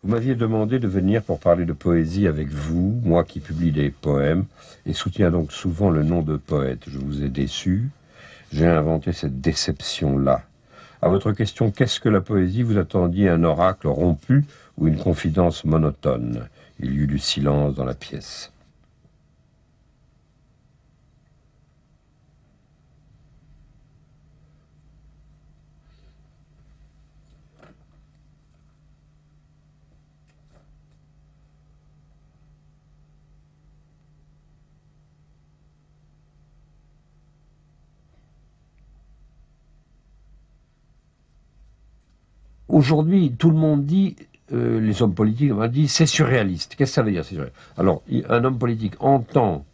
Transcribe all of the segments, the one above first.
Vous m'aviez demandé de venir pour parler de poésie avec vous, moi qui publie des poèmes, et soutiens donc souvent le nom de poète. Je vous ai déçu, j'ai inventé cette déception-là. À votre question, qu'est-ce que la poésie, vous attendiez un oracle rompu ou une confidence monotone. Il y eut du silence dans la pièce. Aujourd'hui, tout le monde dit, les hommes politiques m'ont dit, c'est surréaliste. Qu'est-ce que ça veut dire, c'est surréaliste? Alors, un homme politique entend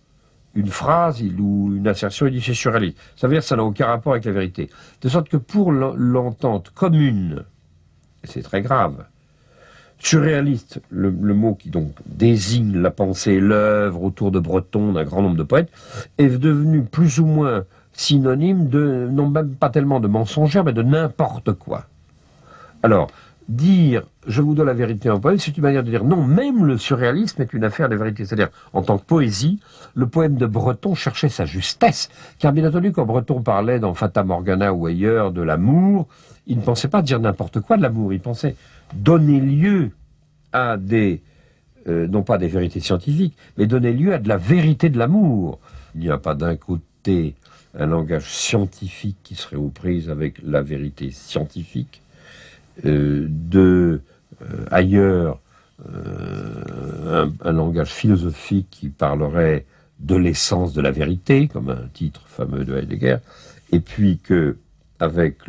une phrase ou une assertion, il dit c'est surréaliste. Ça veut dire que ça n'a aucun rapport avec la vérité. De sorte que pour l'entente commune, et c'est très grave, surréaliste, le mot qui donc désigne la pensée, l'œuvre autour de Breton, d'un grand nombre de poètes, est devenu plus ou moins synonyme de, non même pas tellement de mensongère, mais de n'importe quoi. Alors, dire « je vous donne la vérité en poème », c'est une manière de dire non, même le surréalisme est une affaire de vérité. C'est-à-dire, en tant que poésie, le poème de Breton cherchait sa justesse. Car bien entendu, quand Breton parlait dans Fata Morgana ou ailleurs de l'amour, il ne pensait pas dire n'importe quoi de l'amour. Il pensait donner lieu à des, non pas des vérités scientifiques, mais donner lieu à de la vérité de l'amour. Il n'y a pas d'un côté un langage scientifique qui serait aux prises avec la vérité scientifique, ailleurs un langage philosophique qui parlerait de l'essence de la vérité, comme un titre fameux de Heidegger, et puis que avec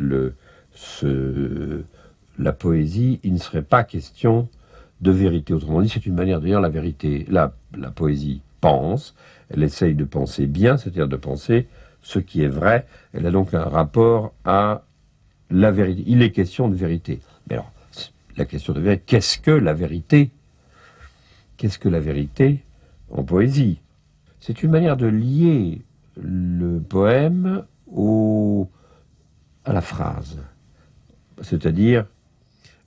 la poésie, il ne serait pas question de vérité. Autrement dit, c'est une manière de dire la vérité. La poésie pense, elle essaye de penser bien, c'est-à-dire de penser ce qui est vrai. Elle a donc un rapport à la vérité. Il est question de vérité. Mais alors, la question de vérité, qu'est-ce que la vérité? Qu'est-ce que la vérité en poésie? C'est une manière de lier le poème à la phrase, c'est-à-dire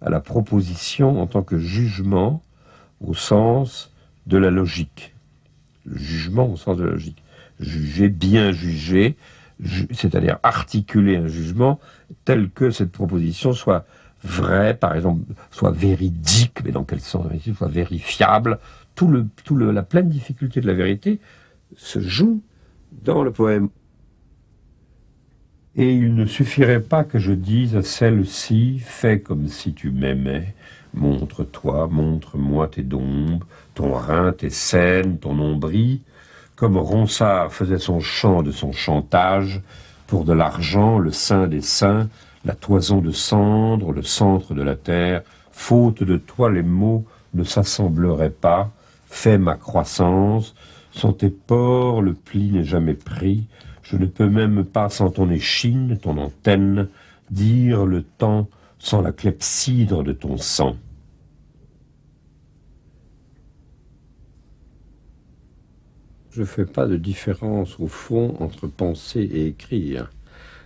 à la proposition en tant que jugement au sens de la logique. Le jugement au sens de la logique. Juger, bien juger, c'est-à-dire articuler un jugement tel que cette proposition soit vraie, par exemple, soit véridique, mais dans quel sens, soit vérifiable. La pleine difficulté de la vérité se joue dans le poème. Et il ne suffirait pas que je dise à celle-ci, fais comme si tu m'aimais, montre-toi, montre-moi tes dombes, ton rein, tes scènes, ton nombril, comme Ronsard faisait son chant de son chantage, pour de l'argent, le sein des seins, la toison de cendre, le centre de la terre, faute de toi les mots ne s'assembleraient pas, fais ma croissance, sans tes pores le pli n'est jamais pris, je ne peux même pas sans ton échine, ton antenne, dire le temps sans la clepsydre de ton sang. Je ne fais pas de différence, au fond, entre penser et écrire.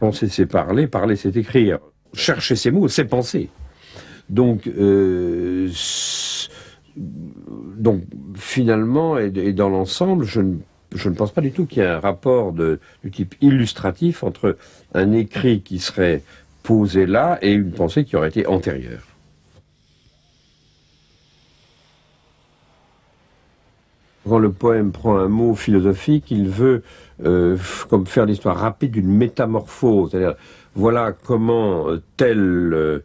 Penser, c'est parler, parler, c'est écrire. Chercher ces mots, c'est penser. Donc finalement, et dans l'ensemble, je ne pense pas du tout qu'il y ait un rapport du type illustratif entre un écrit qui serait posé là et une pensée qui aurait été antérieure. Quand le poème prend un mot philosophique, il veut comme faire l'histoire rapide d'une métamorphose. C'est-à-dire, voilà comment telle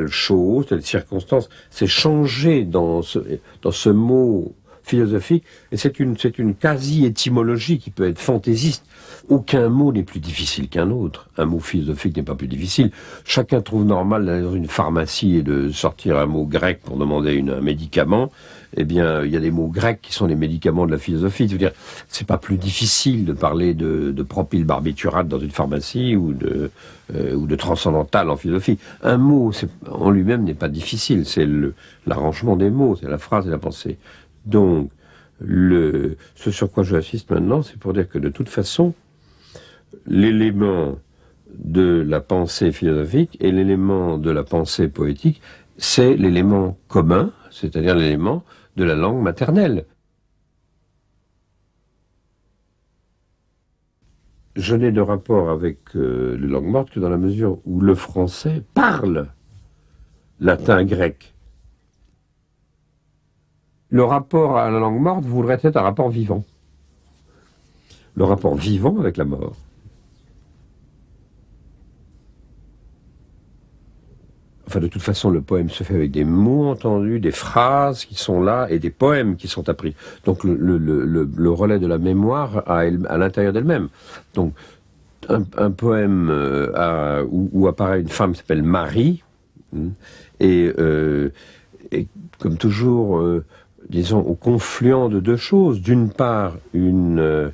chose, telle circonstance s'est changée dans ce mot philosophique. Et c'est une quasi-étymologie qui peut être fantaisiste. Aucun mot n'est plus difficile qu'un autre. Un mot philosophique n'est pas plus difficile. Chacun trouve normal d'aller dans une pharmacie et de sortir un mot grec pour demander un médicament. Eh bien, il y a des mots grecs qui sont les médicaments de la philosophie. C'est-à-dire, c'est pas plus difficile de parler de propylbarbiturate dans une pharmacie ou de transcendantal en philosophie. Un mot, en lui-même, n'est pas difficile. C'est l'arrangement des mots, c'est la phrase et la pensée. Donc, ce sur quoi j'insiste maintenant, c'est pour dire que de toute façon, l'élément de la pensée philosophique et l'élément de la pensée poétique, c'est l'élément commun, c'est-à-dire l'élément de la langue maternelle. Je n'ai de rapport avec les langues mortes que dans la mesure où le français parle latin, grec. Le rapport à la langue morte voudrait être un rapport vivant. Le rapport vivant avec la mort. Enfin, de toute façon, le poème se fait avec des mots entendus, des phrases qui sont là et des poèmes qui sont appris. Donc, le relais de la mémoire à l'intérieur d'elle-même. Donc, un poème où apparaît une femme qui s'appelle Marie, et comme toujours, disons, au confluent de deux choses. D'une part, une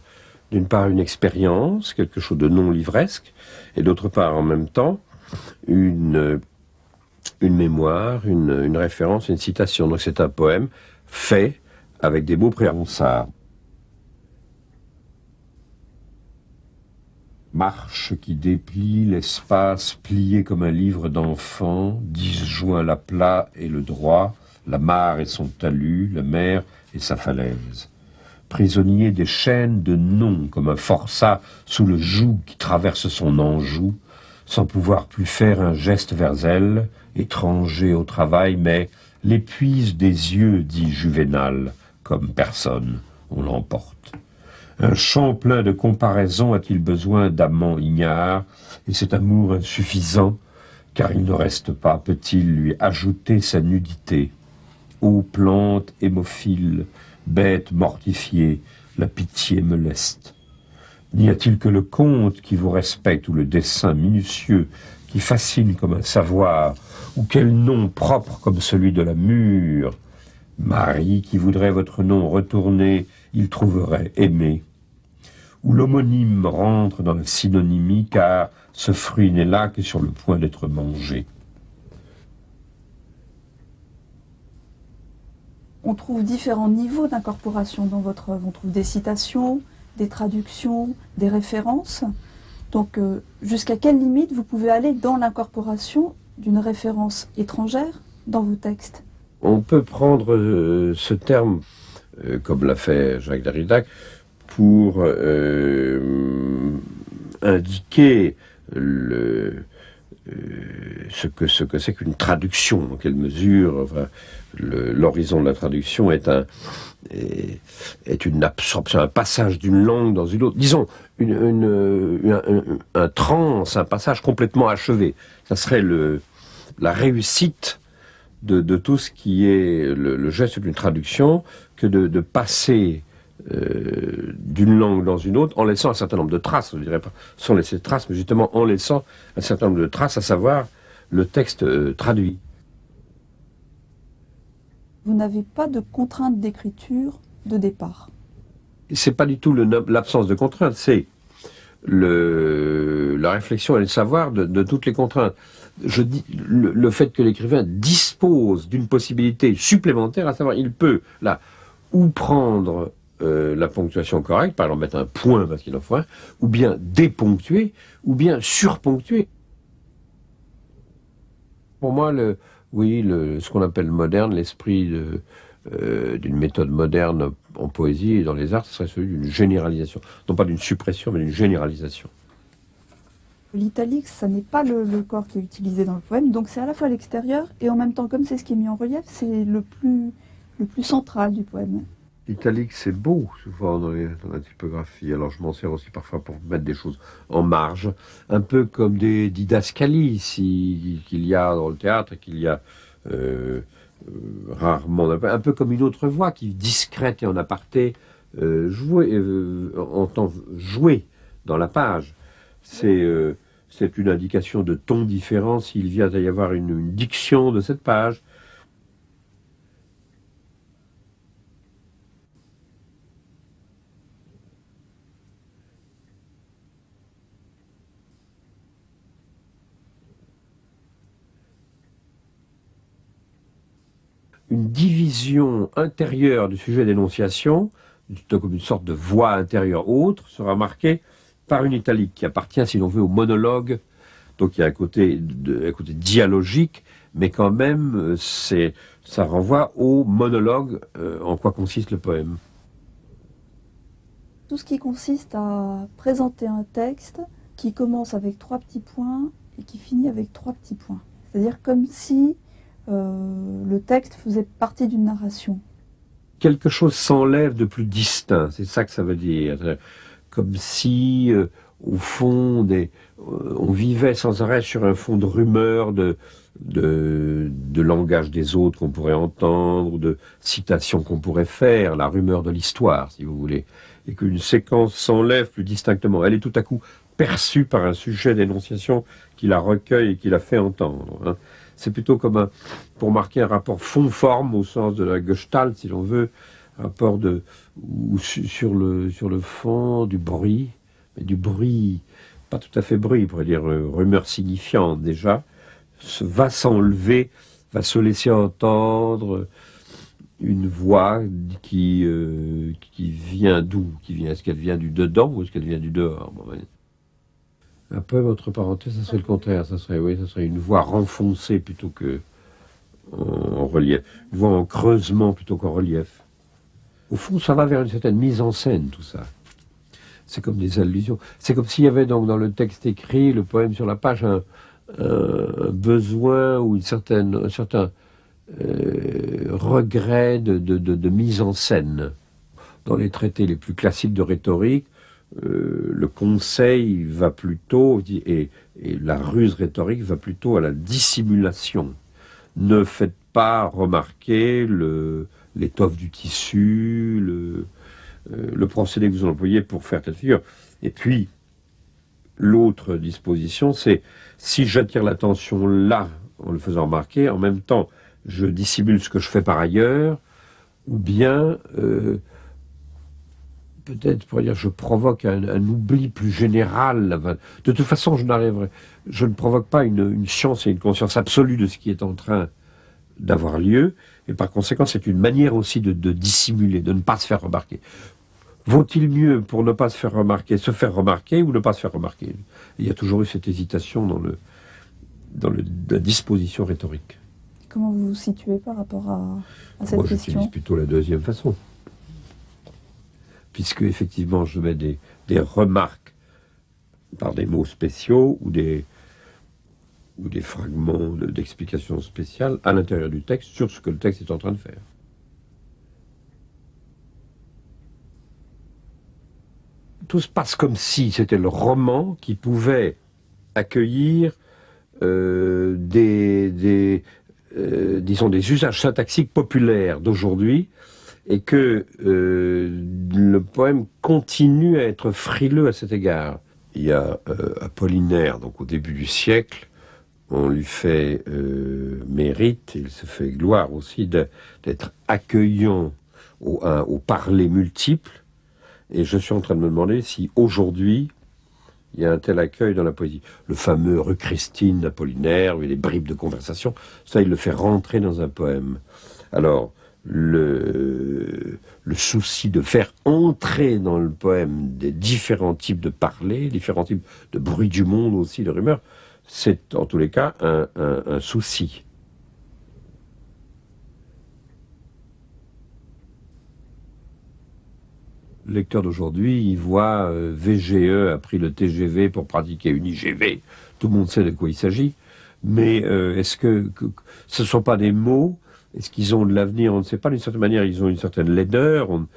expérience, quelque chose de non livresque, et d'autre part, en même temps, une mémoire, une référence, une citation. Donc c'est un poème fait avec des mots préhensards. Marche qui déplie l'espace plié comme un livre d'enfant, disjoint la plat et le droit, la mare et son talus, la mer et sa falaise. Prisonnier des chaînes de noms comme un forçat sous le joug qui traverse son enjou, sans pouvoir plus faire un geste vers elle, étranger au travail, mais l'épuise des yeux, dit Juvénal, comme personne, on l'emporte. Un champ plein de comparaisons a-t-il besoin d'amants ignares, et cet amour insuffisant, car il ne reste pas, peut-il lui ajouter sa nudité. Ô plante hémophile, bête mortifiée, la pitié me leste. N'y a-t-il que le conte qui vous respecte, ou le dessin minutieux qui fascine comme un savoir, ou quel nom propre comme celui de la mûre? Marie qui voudrait votre nom retourner, il trouverait aimé. Où l'homonyme rentre dans la synonymie, car ce fruit n'est là que sur le point d'être mangé. On trouve différents niveaux d'incorporation dans votre œuvre. On trouve des citations, des traductions, des références. Donc, jusqu'à quelle limite vous pouvez aller dans l'incorporation d'une référence étrangère dans vos textes? On peut prendre ce terme, comme l'a fait Jacques Derrida, pour indiquer ce que c'est qu'une traduction, dans quelle mesure l'horizon de la traduction est une absorption, un passage d'une langue dans une autre. Disons, un trance, un passage complètement achevé. Ça serait la réussite de tout ce qui est le geste d'une traduction, que de passer d'une langue dans une autre en laissant un certain nombre de traces, je ne dirais pas sans laisser de traces, mais justement en laissant un certain nombre de traces, à savoir le texte traduit. Vous n'avez pas de contrainte d'écriture de départ. C'est pas du tout l'absence de contrainte, c'est la réflexion et le savoir de toutes les contraintes. Je dis le fait que l'écrivain dispose d'une possibilité supplémentaire, à savoir il peut là ou prendre la ponctuation correcte, par exemple mettre un point parce qu'il en faut un, ou bien déponctuer, ou bien surponctuer. Pour moi, ce qu'on appelle moderne, l'esprit d'une méthode moderne en poésie et dans les arts, ce serait celui d'une généralisation. Non pas d'une suppression, mais d'une généralisation. L'italique, ça n'est pas le corps qui est utilisé dans le poème, donc c'est à la fois l'extérieur, et en même temps, comme c'est ce qui est mis en relief, c'est le plus central du poème. L'italique, c'est beau, souvent, dans la typographie. Alors, je m'en sers aussi parfois pour mettre des choses en marge, un peu comme des didascalies qu'il y a dans le théâtre, qu'il y a rarement, un peu comme une autre voix qui, discrète et en aparté, entend jouer dans la page. C'est une indication de ton différent s'il vient d'y avoir une diction de cette page. Une division intérieure du sujet d'énonciation, comme une sorte de voix intérieure autre, sera marquée par une italique qui appartient, si l'on veut, au monologue. Donc il y a un côté dialogique, mais quand même, ça renvoie au monologue, en quoi consiste le poème. Tout ce qui consiste à présenter un texte qui commence avec 3 petits points et qui finit avec 3 petits points. C'est-à-dire comme si le texte faisait partie d'une narration. Quelque chose s'enlève de plus distinct, c'est ça que ça veut dire. Comme si, au fond, on vivait sans arrêt sur un fond de rumeurs, de langage des autres qu'on pourrait entendre, de citations qu'on pourrait faire, la rumeur de l'histoire, si vous voulez. Et qu'une séquence s'enlève plus distinctement. Elle est tout à coup perçue par un sujet d'énonciation qui la recueille et qui la fait entendre. Hein. C'est plutôt comme pour marquer un rapport fond-forme au sens de la Gestalt, si l'on veut, rapport sur le fond du bruit, mais du bruit, pas tout à fait bruit, on pourrait dire rumeur signifiante déjà, va s'enlever, va se laisser entendre une voix qui vient d'où, est-ce qu'elle vient du dedans ou est-ce qu'elle vient du dehors? Bon, un poème, entre parenthèses, ça serait le contraire, ça serait une voix renfoncée plutôt que en relief, une voix en creusement plutôt qu'en relief. Au fond, ça va vers une certaine mise en scène, tout ça. C'est comme des allusions. C'est comme s'il y avait donc dans le texte écrit, le poème sur la page, un besoin ou un certain regret de mise en scène. Dans les traités les plus classiques de rhétorique, le conseil va plutôt, et la ruse rhétorique va plutôt à la dissimulation. Ne faites pas remarquer l'étoffe du tissu, le procédé que vous employez pour faire telle figure. Et puis, l'autre disposition, c'est si j'attire l'attention là, en le faisant remarquer, en même temps, je dissimule ce que je fais par ailleurs, ou bien, peut-être, pour dire, je provoque un oubli plus général. De toute façon, je ne provoque pas une science et une conscience absolue de ce qui est en train d'avoir lieu, et par conséquent, c'est une manière aussi de dissimuler, de ne pas se faire remarquer. Vaut-il mieux, pour ne pas se faire remarquer, se faire remarquer ou ne pas se faire remarquer? Il y a toujours eu cette hésitation dans la disposition rhétorique. Comment vous vous situez par rapport à cette Moi, question? j'utilise plutôt la deuxième façon. Puisque, effectivement, je mets des remarques par des mots spéciaux ou des fragments d'explications spéciales à l'intérieur du texte sur ce que le texte est en train de faire. Tout se passe comme si c'était le roman qui pouvait accueillir disons des usages syntaxiques populaires d'aujourd'hui, et que le poème continue à être frileux à cet égard. Il y a Apollinaire, donc au début du siècle, on lui fait mérite, il se fait gloire aussi d'être accueillant au parler multiple. Et je suis en train de me demander si aujourd'hui, il y a un tel accueil dans la poésie. Le fameux Rue Christine d'Apollinaire, où il y a des bribes de conversation, ça, il le fait rentrer dans un poème. Alors, le souci de faire entrer dans le poème des différents types de parler, différents types de bruit du monde aussi, de rumeurs, c'est en tous les cas un souci. Le lecteur d'aujourd'hui, il voit VGE a pris le TGV pour pratiquer une IGV. Tout le monde sait de quoi il s'agit. Mais est-ce que ce ne sont pas des mots? Est-ce qu'ils ont de l'avenir? On ne sait pas. D'une certaine manière, ils ont une certaine laideur. En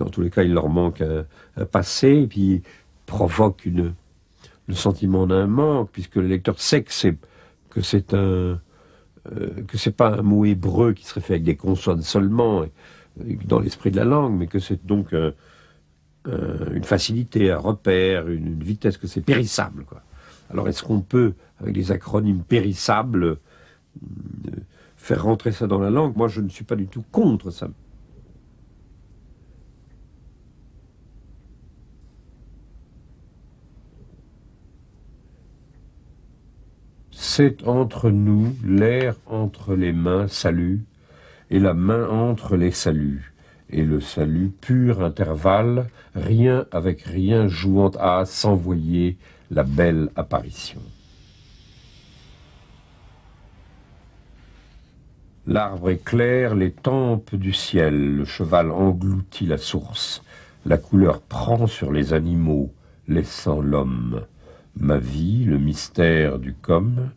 tous les cas, il leur manque un passé. Et puis, ils provoquent le sentiment d'un manque, puisque le lecteur sait que c'est pas un mot hébreu qui serait fait avec des consonnes seulement, dans l'esprit de la langue, mais que c'est donc une facilité, un repère, une vitesse, que c'est périssable, quoi. Alors est-ce qu'on peut, avec des acronymes périssables, faire rentrer ça dans la langue? Moi, je ne suis pas du tout contre ça. C'est entre nous, l'air entre les mains, salut, et la main entre les saluts, et le salut pur intervalle, rien avec rien jouant à s'envoyer la belle apparition. L'arbre éclaire les tempes du ciel, le cheval engloutit la source, la couleur prend sur les animaux, laissant l'homme. Ma vie, le mystère du comme,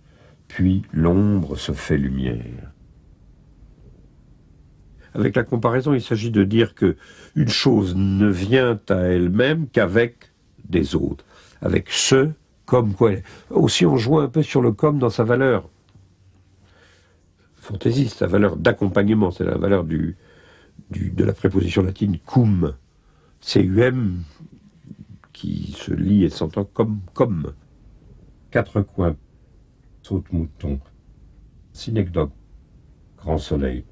puis l'ombre se fait lumière. Avec la comparaison, il s'agit de dire que une chose ne vient à elle-même qu'avec des autres, avec ce comme quoi. Aussi, on joue un peu sur le comme dans sa valeur fantaisiste, sa valeur d'accompagnement, c'est la valeur de la préposition latine cum, cum, qui se lit et s'entend comme. Quatre coins, saute-mouton, synecdoque, grand soleil,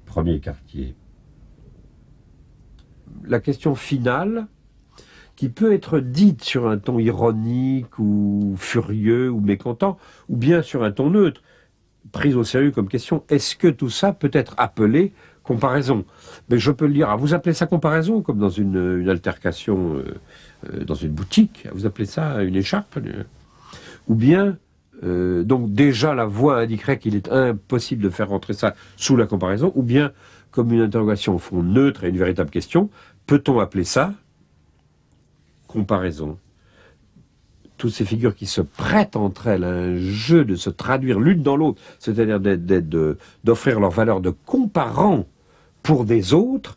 premier quartier. La question finale, qui peut être dite sur un ton ironique ou furieux ou mécontent, ou bien sur un ton neutre, prise au sérieux comme question, est-ce que tout ça peut être appelé comparaison? Mais je peux le dire, vous appelez ça comparaison, comme dans une altercation dans une boutique, vous appelez ça une écharpe? Ou bien, donc déjà la voix indiquerait qu'il est impossible de faire rentrer ça sous la comparaison, ou bien, comme une interrogation au fond neutre et une véritable question, peut-on appeler ça comparaison? Toutes ces figures qui se prêtent entre elles à un jeu de se traduire l'une dans l'autre, c'est-à-dire d'offrir leur valeur de comparant pour des autres,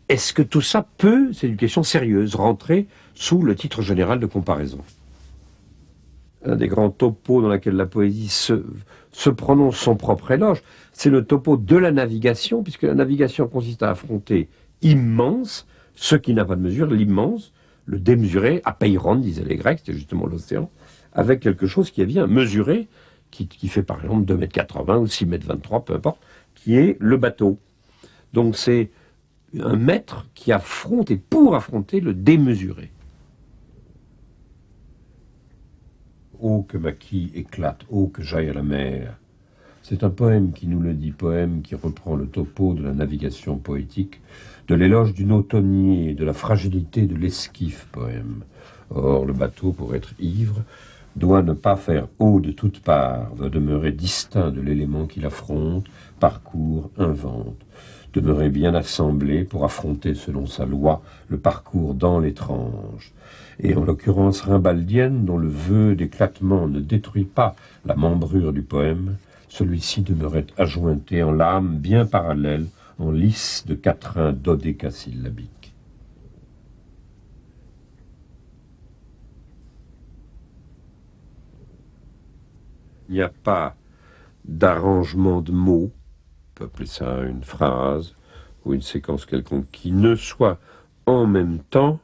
est-ce que tout ça peut, c'est une question sérieuse, rentrer sous le titre général de comparaison? Un des grands topos dans lequel la poésie se prononce son propre éloge, c'est le topo de la navigation, puisque la navigation consiste à affronter immense, ce qui n'a pas de mesure, l'immense, le démesuré, apeiron, disaient les Grecs, c'était justement l'océan, avec quelque chose qui est bien mesuré, qui fait par exemple 2,80 m ou 6,23 m, peu importe, qui est le bateau. Donc c'est un maître qui affronte, et pour affronter le démesuré. Oh que ma quille éclate, oh que j'aille à la mer. C'est un poème qui nous le dit, poème qui reprend le topo de la navigation poétique, de l'éloge du nautonnier, de la fragilité de l'esquif poème. Or, le bateau, pour être ivre, doit ne pas faire eau de toutes parts, doit demeurer distinct de l'élément qu'il affronte, parcourt, invente, demeurer bien assemblé pour affronter selon sa loi le parcours dans l'étrange. Et en l'occurrence rimbaldienne, dont le vœu d'éclatement ne détruit pas la membrure du poème, celui-ci demeurait ajointé en lame bien parallèle, en lisse de quatrains dodécasyllabiques. Il n'y a pas d'arrangement de mots, on peut appeler ça une phrase ou une séquence quelconque, qui ne soit en même temps.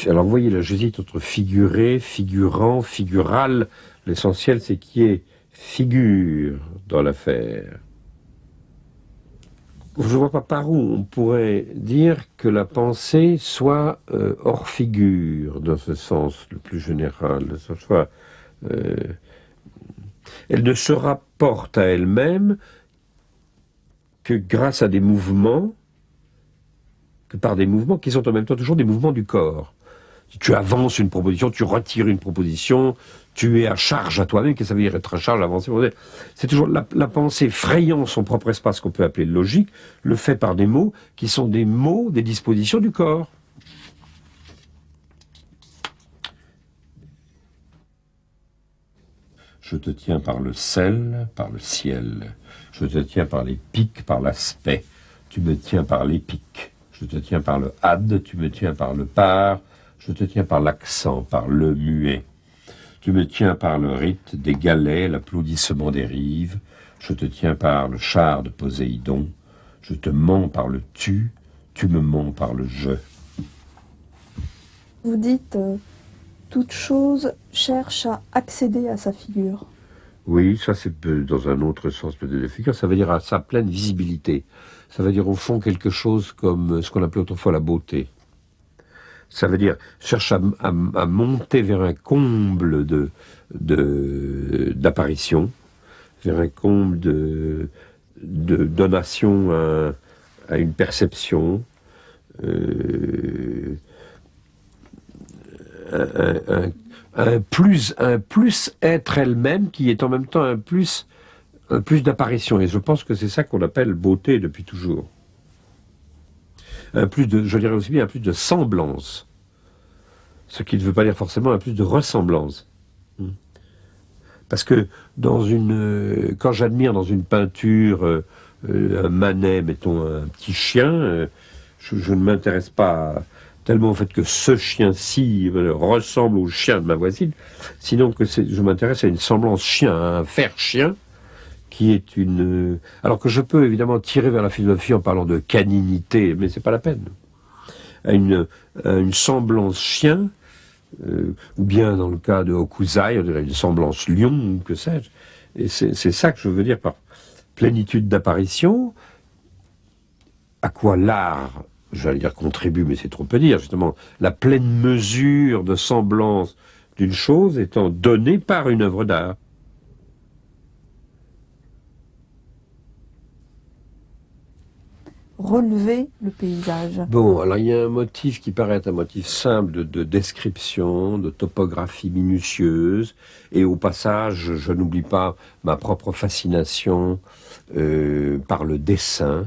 Alors vous voyez là, j'hésite entre figuré, figurant, figural. L'essentiel, c'est qu'il y ait figure dans l'affaire. Je ne vois pas par où on pourrait dire que la pensée soit hors figure, dans ce sens le plus général. Elle ne se rapporte à elle-même que grâce à des mouvements, que par des mouvements qui sont en même temps toujours des mouvements du corps. Si tu avances une proposition, tu retires une proposition, tu es à charge à toi-même, qu'est-ce que ça veut dire être à charge, avancer? C'est toujours la pensée frayant son propre espace qu'on peut appeler logique, le fait par des mots qui sont des mots, des dispositions du corps. Je te tiens par le sel, par le ciel. Je te tiens par les pics, par l'aspect. Tu me tiens par les pics. Je te tiens par le had, tu me tiens par le par. Je te tiens par l'accent, par le muet. Tu me tiens par le rite des galets, l'applaudissement des rives. Je te tiens par le char de Poséidon. Je te mens par le tu me mens par le je. Vous dites toute chose cherche à accéder à sa figure. Oui, ça c'est dans un autre sens peut-être de figure, ça veut dire à sa pleine visibilité. Ça veut dire au fond quelque chose comme ce qu'on appelait autrefois la beauté. Ça veut dire cherche à monter vers un comble d'apparition, vers un comble de donation à une perception, un plus être elle-même qui est en même temps un plus d'apparition. Et je pense que c'est ça qu'on appelle beauté depuis toujours. Je dirais aussi bien un plus de semblance. Ce qui ne veut pas dire forcément un plus de ressemblance. Parce que quand j'admire dans une peinture un Manet, mettons un petit chien, je ne m'intéresse pas tellement au fait que ce chien-ci ressemble au chien de ma voisine, sinon que je m'intéresse à une semblance chien, à un faire-chien, qui est alors que je peux évidemment tirer vers la philosophie en parlant de caninité, mais c'est pas la peine. À une semblance chien, ou bien dans le cas de Hokusai, on dirait une semblance lion, ou que sais-je. Et c'est ça que je veux dire par plénitude d'apparition, à quoi l'art, j'allais dire contribue, mais c'est trop peu dire, justement, la pleine mesure de semblance d'une chose étant donnée par une œuvre d'art. Relever le paysage. Bon, alors il y a un motif qui paraît être un motif simple de description, de topographie minutieuse, et au passage, je n'oublie pas ma propre fascination par le dessin,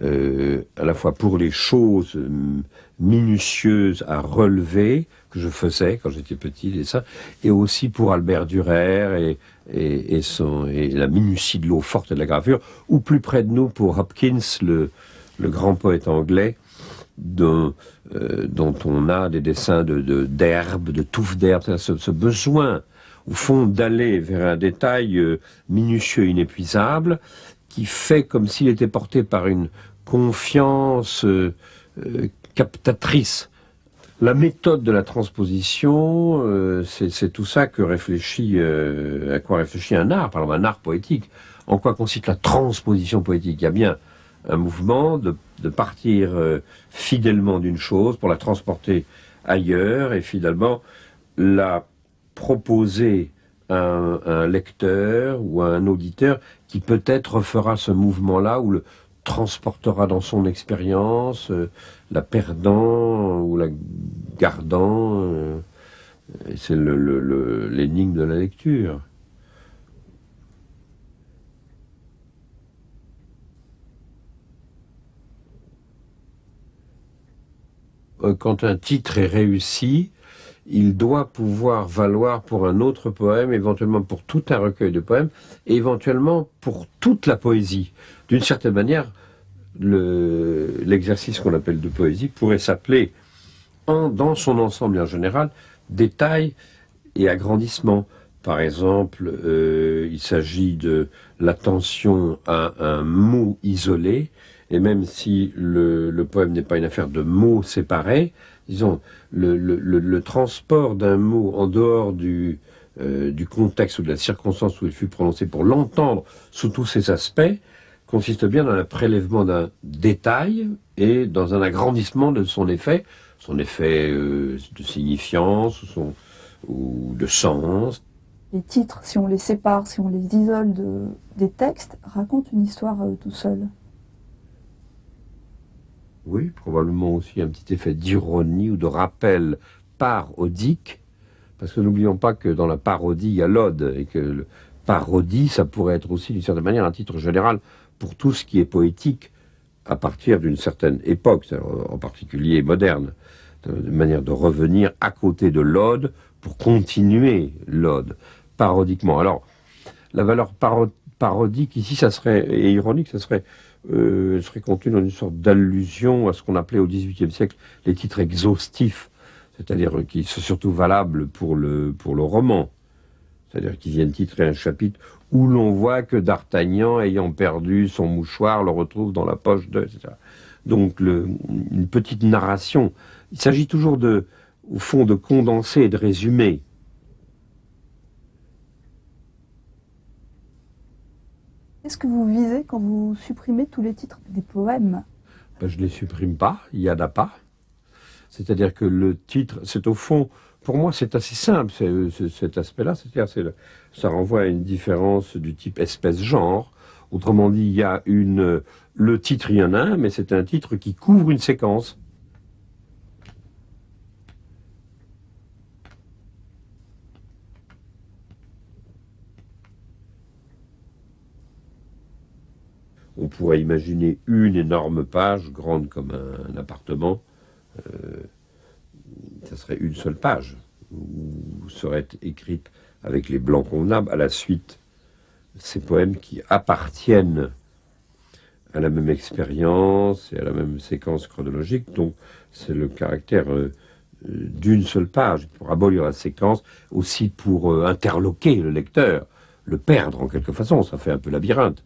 à la fois pour les choses minutieuses à relever, que je faisais quand j'étais petit, dessin, et aussi pour Albert Dürer et la minutie de l'eau forte et de la gravure, ou plus près de nous pour Hopkins, le grand poète anglais, dont on a des dessins d'herbes, de touffes d'herbes, ce besoin, au fond, d'aller vers un détail minutieux, inépuisable, qui fait comme s'il était porté par une confiance captatrice. La méthode de la transposition, c'est tout ça à quoi réfléchit un art, par exemple un art poétique. En quoi consiste la transposition poétique? Il y a bien un mouvement de partir fidèlement d'une chose pour la transporter ailleurs et finalement la proposer à un lecteur ou à un auditeur qui peut-être fera ce mouvement-là ou le transportera dans son expérience, la perdant ou la gardant. C'est l'énigme de la lecture. Quand un titre est réussi, il doit pouvoir valoir pour un autre poème, éventuellement pour tout un recueil de poèmes, et éventuellement pour toute la poésie. D'une certaine manière, l'exercice qu'on appelle de poésie pourrait s'appeler, dans son ensemble en général, détail et agrandissement. Par exemple, il s'agit de l'attention à un mot isolé, et même si le poème n'est pas une affaire de mots séparés, disons, le transport d'un mot en dehors du contexte ou de la circonstance où il fut prononcé pour l'entendre sous tous ses aspects, consiste bien dans le prélèvement d'un détail et dans un agrandissement de son effet de signifiance ou de sens. Les titres, si on les sépare, si on les isole des textes, racontent une histoire à eux tout seuls. Oui, probablement aussi un petit effet d'ironie ou de rappel parodique, parce que n'oublions pas que dans la parodie, il y a l'ode, et que parodie, ça pourrait être aussi d'une certaine manière un titre général pour tout ce qui est poétique à partir d'une certaine époque, en particulier moderne, de manière de revenir à côté de l'ode pour continuer l'ode, parodiquement. Alors, la valeur parodique ici, et ironique, ça serait contenu dans une sorte d'allusion à ce qu'on appelait au XVIIIe siècle les titres exhaustifs, c'est-à-dire qui sont surtout valables pour le roman, c'est-à-dire qui viennent titrer un chapitre où l'on voit que D'Artagnan, ayant perdu son mouchoir, le retrouve dans la poche de, etc. Donc une petite narration. Il s'agit toujours au fond, de condenser et de résumer. Qu'est-ce que vous visez quand vous supprimez tous les titres des poèmes? Je ne les supprime pas, il n'y en a pas. C'est-à-dire que le titre, c'est au fond, pour moi c'est assez simple, cet aspect-là, c'est-à-dire ça renvoie à une différence du type espèce-genre. Autrement dit, il y a le titre, il y en a un, mais c'est un titre qui couvre une séquence. On pourrait imaginer une énorme page, grande comme un appartement. Ça serait une seule page, où serait écrite avec les blancs convenables à la suite ces poèmes qui appartiennent à la même expérience et à la même séquence chronologique. Donc c'est le caractère d'une seule page, pour abolir la séquence, aussi pour interloquer le lecteur, le perdre en quelque façon, ça fait un peu labyrinthe.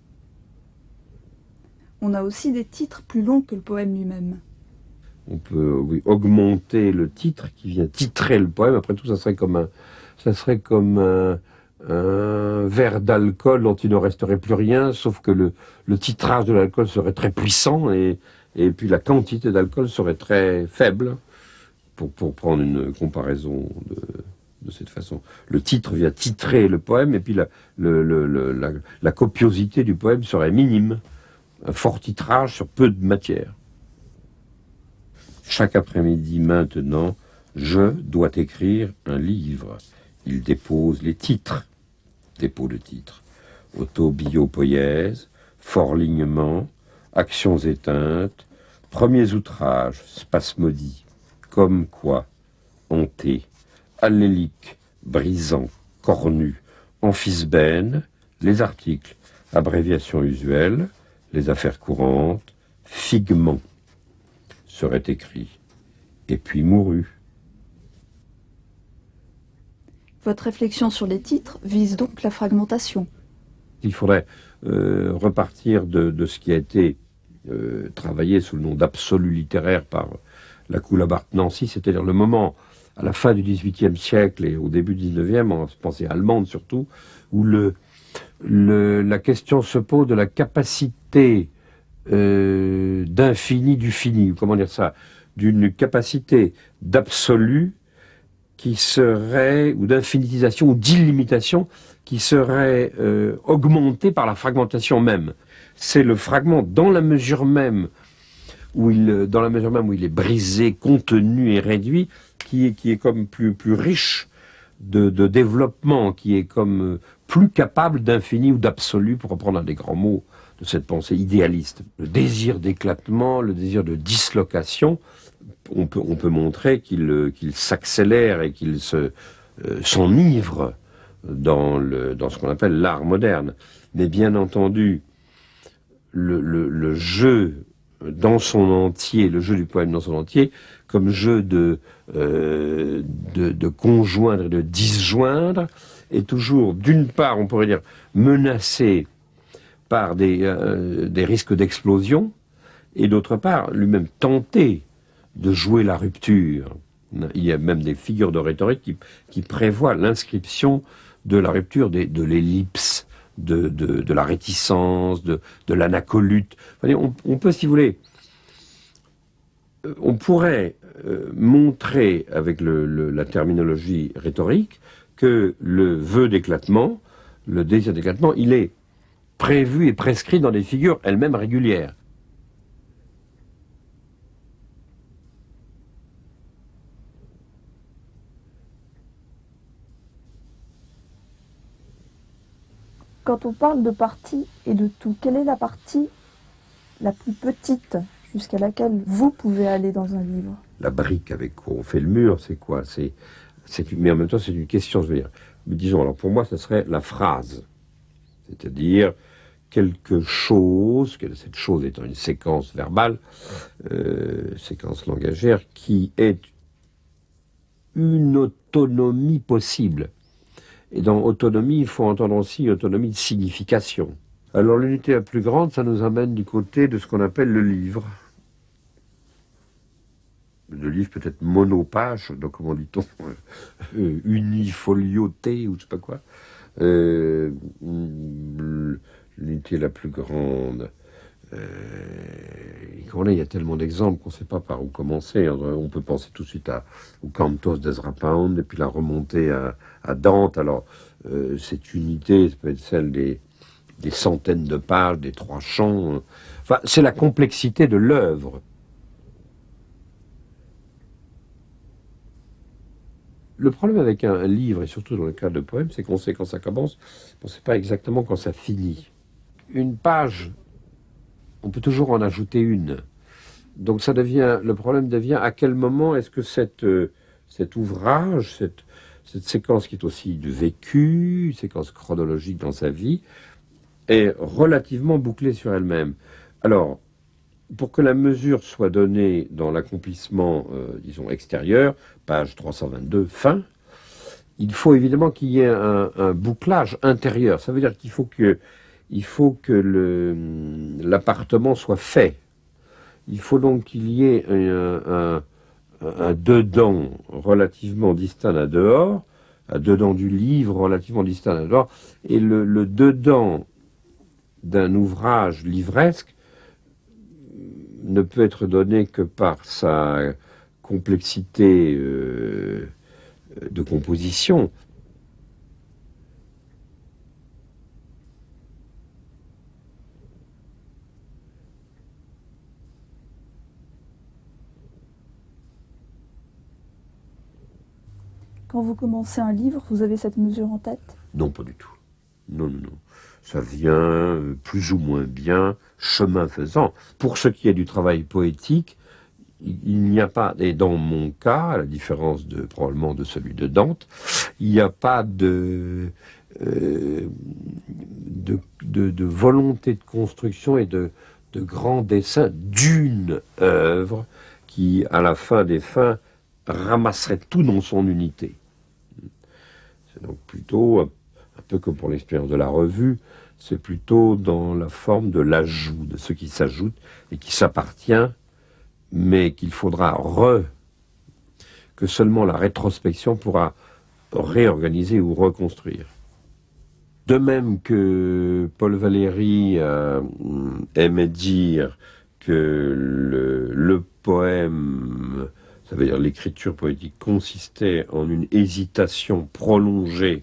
On a aussi des titres plus longs que le poème lui-même. On peut augmenter le titre qui vient titrer le poème. Après tout, ça serait comme un verre d'alcool dont il ne resterait plus rien, sauf que le titrage de l'alcool serait très puissant et puis la quantité d'alcool serait très faible, pour prendre une comparaison de cette façon. Le titre vient titrer le poème et puis la copiosité du poème serait minime. Un fort titrage sur peu de matière. Chaque après-midi maintenant, je dois écrire un livre. Il dépose les titres. Dépôt de titres. Autobiopoïèse, forlignement, actions éteintes, premiers outrages, spasmodie, comme quoi, hanté, allélique, brisant, cornu, amphisbène, les articles, abréviation usuelle, les affaires courantes, figement, serait écrit, et puis mourut. Votre réflexion sur les titres vise donc la fragmentation. Il faudrait repartir de ce qui a été travaillé sous le nom d'absolu littéraire par la Coulabarthe-Nancy, c'est-à-dire le moment, à la fin du XVIIIe siècle et au début du XIXe, en pensée allemande surtout, où la question se pose de la capacité d'infini du fini, ou comment dire ça, d'une capacité d'absolu qui serait, ou d'infinitisation, ou d'illimitation, qui serait augmentée par la fragmentation même. C'est le fragment dans la mesure même où il est brisé, contenu et réduit, qui est comme plus riche de développement, qui est comme plus capable d'infini ou d'absolu, pour reprendre un des grands mots de cette pensée idéaliste. Le désir d'éclatement, le désir de dislocation, on peut montrer qu'il s'accélère et qu'il s'enivre dans ce qu'on appelle l'art moderne. Mais bien entendu, le jeu dans son entier, le jeu du poème dans son entier, comme jeu de conjoindre et de disjoindre, est toujours, d'une part, on pourrait dire, menacé par des risques d'explosion, et d'autre part, lui-même tenté de jouer la rupture. Il y a même des figures de rhétorique qui prévoient l'inscription de la rupture, de l'ellipse, de la réticence, de l'anacolute. On peut, si vous voulez, on pourrait montrer avec la terminologie rhétorique que le vœu d'éclatement, le désir d'éclatement, il est prévu et prescrit dans des figures elles-mêmes régulières. Quand on parle de partie et de tout, quelle est la partie la plus petite jusqu'à laquelle vous pouvez aller dans un livre? La brique avec quoi on fait le mur, c'est quoi? Mais en même temps, c'est une question, je veux dire. Disons, alors pour moi, ce serait la phrase. C'est-à-dire quelque chose, cette chose étant une séquence verbale, séquence langagère, qui est une autonomie possible. Et dans autonomie, il faut entendre aussi autonomie de signification. Alors l'unité la plus grande, ça nous amène du côté de ce qu'on appelle le livre. Le livre peut être monopage, donc comment dit-on, unifolioté ou je sais pas quoi. L'unité la plus grande. Il y a tellement d'exemples qu'on ne sait pas par où commencer. On peut penser tout de suite au Cantos d'Ezra Pound et puis la remontée à Dante. Alors, cette unité, ça peut être celle des centaines de pages, des 3 chants. Enfin, c'est la complexité de l'œuvre. Le problème avec un livre, et surtout dans le cas de poèmes, c'est qu'on sait quand ça commence, on ne sait pas exactement quand ça finit. Une page on peut toujours en ajouter une. Donc le problème devient à quel moment est-ce que cet ouvrage, cette séquence qui est aussi du vécu, une séquence chronologique dans sa vie, est relativement bouclée sur elle-même. Alors, pour que la mesure soit donnée dans l'accomplissement, disons, extérieur, page 322, fin, il faut évidemment qu'il y ait un bouclage intérieur. Ça veut dire qu'il faut que l'appartement soit fait. Il faut donc qu'il y ait un dedans relativement distinct d'un dehors, un dedans du livre relativement distinct d'un dehors, et le dedans d'un ouvrage livresque ne peut être donné que par sa complexité de composition. Quand vous commencez un livre, vous avez cette mesure en tête? Non, pas du tout. Non, non, non. Ça vient plus ou moins bien, chemin faisant. Pour ce qui est du travail poétique, il n'y a pas, et dans mon cas, à la différence probablement de celui de Dante, il n'y a pas de volonté de construction et de grand dessin d'une œuvre qui, à la fin des fins, ramasserait tout dans son unité. C'est donc plutôt, un peu comme pour l'expérience de la revue, c'est plutôt dans la forme de l'ajout, de ce qui s'ajoute et qui s'appartient, mais qu'il faudra que seulement la rétrospection pourra réorganiser ou reconstruire. De même que Paul Valéry aimait dire que le poème, ça veut dire l'écriture poétique, consistait en une hésitation prolongée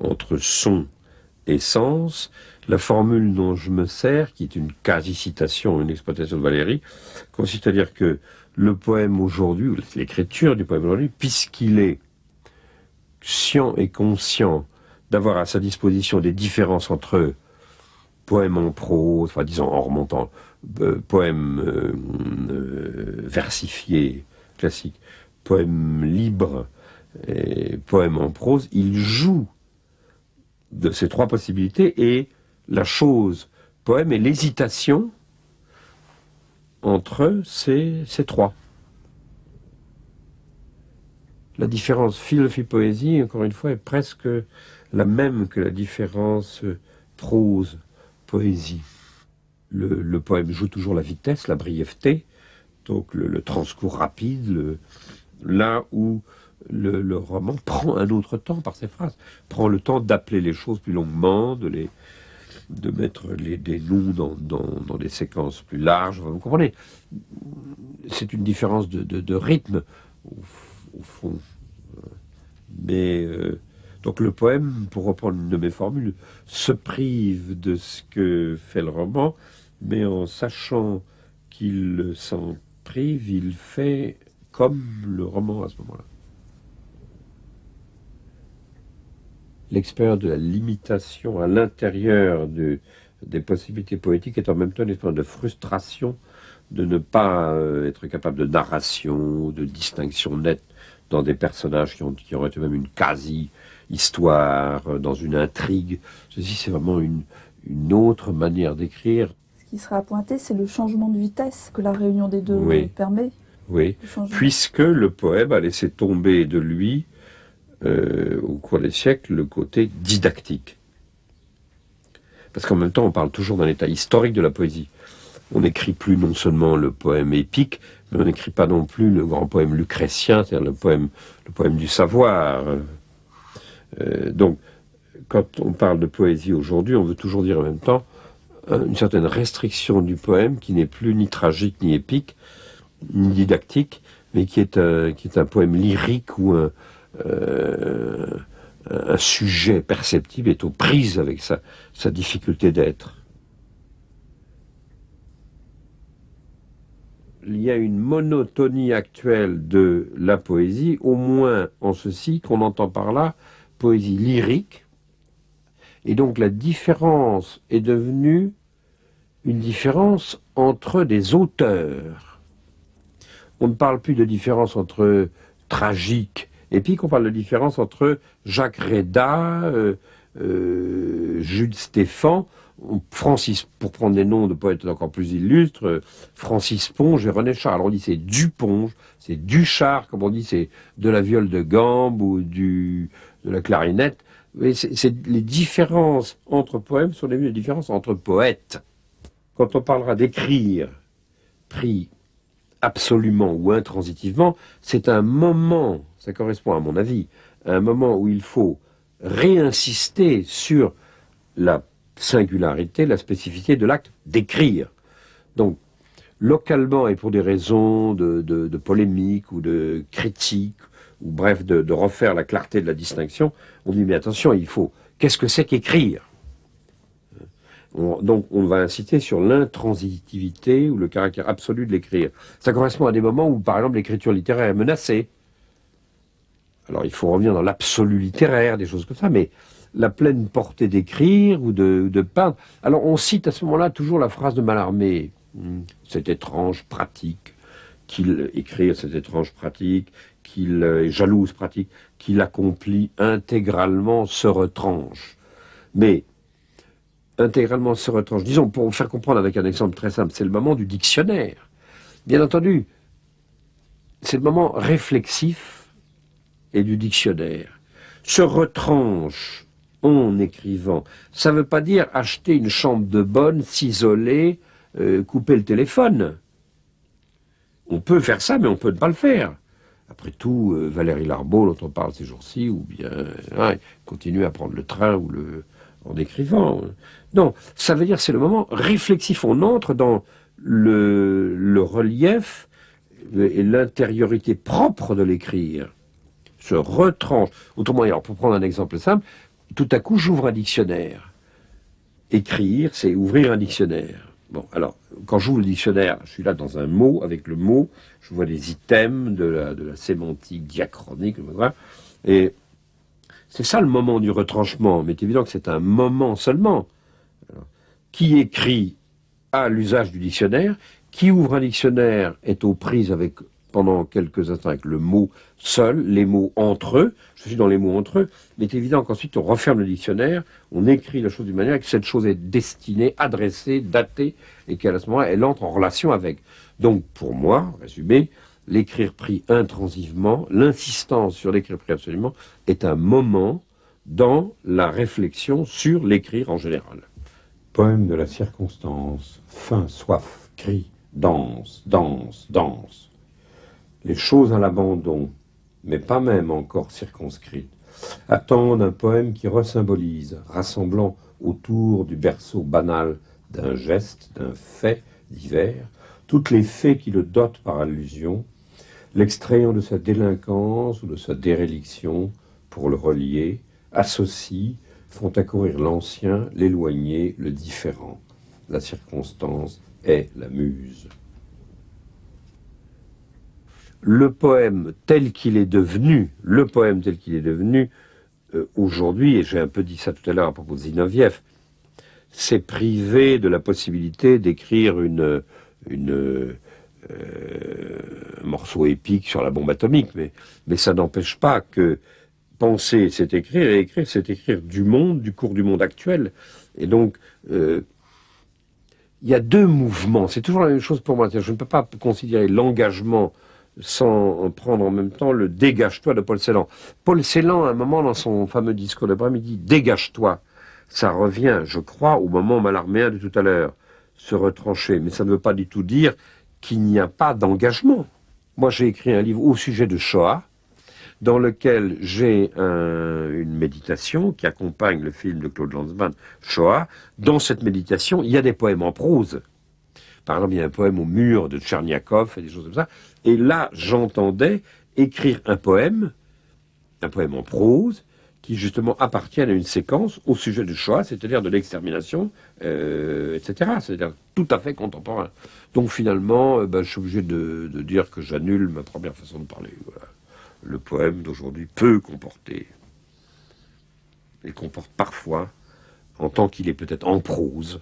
entre son et sens, la formule dont je me sers, qui est une quasi-citation, une exploitation de Valéry, consiste à dire que le poème aujourd'hui, ou l'écriture du poème aujourd'hui, puisqu'il est scient et conscient d'avoir à sa disposition des différences entre poème en prose, enfin disons en remontant, poème versifié, classique, poème libre et poème en prose, il joue de ces trois possibilités et la chose poème et l'hésitation entre ces trois. La différence philosophie-poésie, encore une fois, est presque la même que la différence prose-poésie. Le poème joue toujours la vitesse, la brièveté, donc le transcours rapide, là où le roman prend un autre temps par ses phrases, prend le temps d'appeler les choses plus longuement, de mettre des noms dans des séquences plus larges. Vous comprenez? C'est une différence de rythme, au fond. Mais donc le poème, pour reprendre une de mes formules, se prive de ce que fait le roman, mais en sachant qu'il s'en prive, il fait comme le roman à ce moment-là. L'expérience de la limitation à l'intérieur des possibilités poétiques est en même temps une expérience de frustration de ne pas être capable de narration, de distinction nette dans des personnages qui auraient même une quasi-histoire, dans une intrigue. Ceci, c'est vraiment une autre manière d'écrire. Ce qui sera à pointer, c'est le changement de vitesse que la réunion des deux permet. Oui, puisque le poème a laissé tomber de lui, au cours des siècles, le côté didactique. Parce qu'en même temps, on parle toujours d'un état historique de la poésie. On n'écrit plus non seulement le poème épique, mais on n'écrit pas non plus le grand poème lucrétien, c'est-à-dire le poème du savoir. Donc, quand on parle de poésie aujourd'hui, on veut toujours dire en même temps une certaine restriction du poème qui n'est plus ni tragique, ni épique, ni didactique, mais qui est un poème lyrique où un sujet perceptible est aux prises avec sa difficulté d'être. Il y a une monotonie actuelle de la poésie, au moins en ceci qu'on entend par là poésie lyrique, et donc la différence est devenue une différence entre des auteurs. On ne parle plus de différence entre tragique, épique, on parle de différence entre Jacques Réda, Jules Stéphan, Francis, pour prendre des noms de poètes encore plus illustres, Francis Ponge et René Char. Alors on dit c'est du Ponge, c'est du Char, comme on dit c'est de la viole de gambe ou de la clarinette. Mais les différences entre poèmes sont les différences entre poètes. Quand on parlera d'écrire, pris absolument ou intransitivement, c'est un moment, ça correspond à mon avis, à un moment où il faut réinsister sur la singularité, la spécificité de l'acte d'écrire. Donc, localement et pour des raisons de polémique ou de critique, ou bref, de refaire la clarté de la distinction, on dit mais attention, il faut, qu'est-ce que c'est qu'écrire ? Donc on va inciter sur l'intransitivité ou le caractère absolu de l'écrire. Ça correspond à des moments où, par exemple, l'écriture littéraire est menacée. Alors il faut revenir dans l'absolu littéraire, des choses comme ça, mais la pleine portée d'écrire ou de peindre. Alors on cite à ce moment-là toujours la phrase de Mallarmé, cette étrange pratique qu'il écrit, cette étrange pratique, qu'il est jalouse pratique, qu'il accomplit intégralement se retranche. Mais intégralement se retranche. Disons, pour vous faire comprendre avec un exemple très simple, c'est le moment du dictionnaire. Bien entendu, c'est le moment réflexif et du dictionnaire. Se retranche en écrivant, ça ne veut pas dire acheter une chambre de bonne, s'isoler, couper le téléphone. On peut faire ça, mais on peut ne pas le faire. Après tout, Valérie Larbaud, dont on parle ces jours-ci, ou bien continuer à prendre le train ou en écrivant. Non, ça veut dire c'est le moment réflexif. On entre dans le relief et l'intériorité propre de l'écrire. Se retranche. Autrement, alors pour prendre un exemple simple, tout à coup j'ouvre un dictionnaire. Écrire, c'est ouvrir un dictionnaire. Bon, alors, quand j'ouvre le dictionnaire, je suis là dans un mot, avec le mot, je vois des items de la sémantique diachronique, et c'est ça le moment du retranchement, mais c'est évident que c'est un moment seulement. Alors, qui écrit a l'usage du dictionnaire, qui ouvre un dictionnaire est aux prises avec, pendant quelques instants avec le mot seul, les mots entre eux, je suis dans les mots entre eux, mais c'est évident qu'ensuite on referme le dictionnaire, on écrit la chose d'une manière que cette chose est destinée, adressée, datée, et qu'à ce moment-là, elle entre en relation avec. Donc pour moi, résumé, l'écrire pris intransivement, l'insistance sur l'écrire pris absolument, est un moment dans la réflexion sur l'écrire en général. Poème de la circonstance, faim, soif, cri, danse, danse, danse. Les choses à l'abandon, mais pas même encore circonscrites, attendent un poème qui resymbolise, rassemblant autour du berceau banal d'un geste, d'un fait divers, toutes les faits qui le dotent par allusion, l'extrayant de sa délinquance ou de sa déréliction pour le relier, associent, font accourir l'ancien, l'éloigné, le différent. La circonstance est la muse. Le poème tel qu'il est devenu, aujourd'hui, et j'ai un peu dit ça tout à l'heure à propos de Zinoviev, s'est privé de la possibilité d'écrire un morceau épique sur la bombe atomique, mais ça n'empêche pas que penser, c'est écrire, et écrire, c'est écrire du monde, du cours du monde actuel. Et donc, il y a deux mouvements, c'est toujours la même chose pour moi. Je ne peux pas considérer l'engagement sans prendre en même temps le « dégage-toi » de Paul Celan. Paul Celan, à un moment, dans son fameux discours d'après-midi, « dégage-toi ». Ça revient, je crois, au moment mallarméen de tout à l'heure, se retrancher. Mais ça ne veut pas du tout dire qu'il n'y a pas d'engagement. Moi, j'ai écrit un livre au sujet de Shoah, dans lequel j'ai une méditation qui accompagne le film de Claude Lanzmann, Shoah. Dans cette méditation, il y a des poèmes en prose. Par exemple, il y a un poème au mur de Tcherniakov et des choses comme ça. Et là, j'entendais écrire un poème en prose, qui justement appartient à une séquence au sujet du Shoah, c'est-à-dire de l'extermination, etc. C'est-à-dire tout à fait contemporain. Donc finalement, je suis obligé de dire que j'annule ma première façon de parler. Voilà. Le poème d'aujourd'hui peut comporter, et comporte parfois, en tant qu'il est peut-être en prose,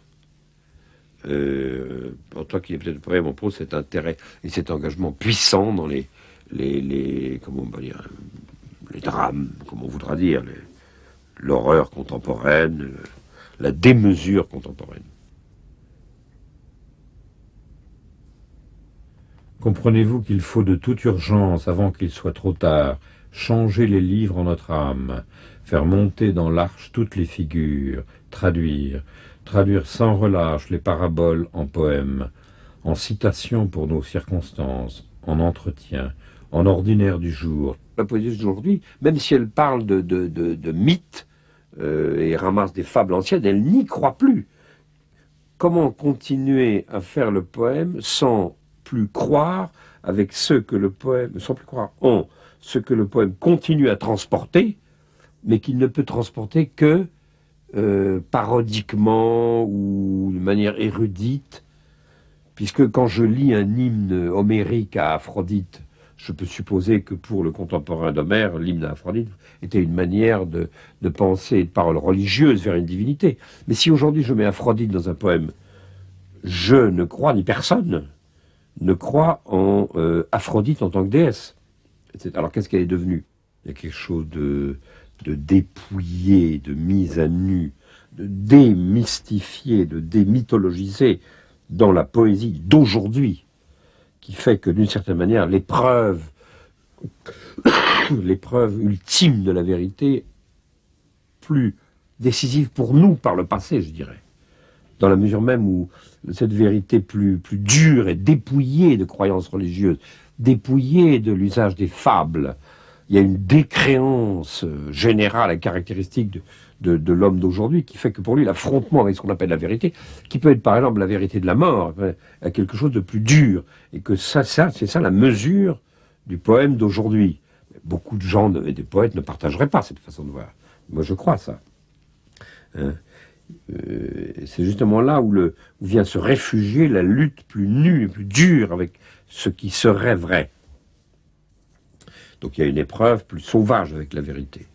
en tant qu'il est peut-être le poème, en prose, cet intérêt et cet engagement puissant dans les comment on va dire, les drames, comme on voudra dire, l'horreur contemporaine, la démesure contemporaine. Comprenez-vous qu'il faut de toute urgence, avant qu'il soit trop tard, changer les livres en notre âme, faire monter dans l'arche toutes les figures, traduire sans relâche les paraboles en poèmes, en citations pour nos circonstances, en entretien, en ordinaire du jour. La poésie d'aujourd'hui, même si elle parle de mythes et ramasse des fables anciennes, elle n'y croit plus. Comment continuer à faire le poème sans plus croire avec ce que le poème, sans plus croire en ce que le poème continue à transporter, mais qu'il ne peut transporter que parodiquement ou de manière érudite, puisque quand je lis un hymne homérique à Aphrodite, je peux supposer que pour le contemporain d'Homère, l'hymne à Aphrodite était une manière de penser et de parole religieuse vers une divinité. Mais si aujourd'hui je mets Aphrodite dans un poème, je ne crois, ni personne ne croit en Aphrodite en tant que déesse. Alors qu'est-ce qu'elle est devenue? Il y a quelque chose de dépouillé, de mise à nu, de démystifié, de démythologisé dans la poésie d'aujourd'hui, qui fait que d'une certaine manière l'épreuve ultime de la vérité, plus décisive pour nous par le passé, je dirais, dans la mesure même où cette vérité plus dure et dépouillée de croyances religieuses, dépouillée de l'usage des fables, il y a une décréance générale et caractéristique de l'homme d'aujourd'hui qui fait que pour lui l'affrontement avec ce qu'on appelle la vérité, qui peut être par exemple la vérité de la mort, a quelque chose de plus dur, et que c'est ça la mesure du poème d'aujourd'hui. Beaucoup de gens et des poètes ne partageraient pas cette façon de voir. Moi je crois ça. C'est justement là où vient se réfugier la lutte plus nue et plus dure avec ce qui serait vrai. Donc il y a une épreuve plus sauvage avec la vérité.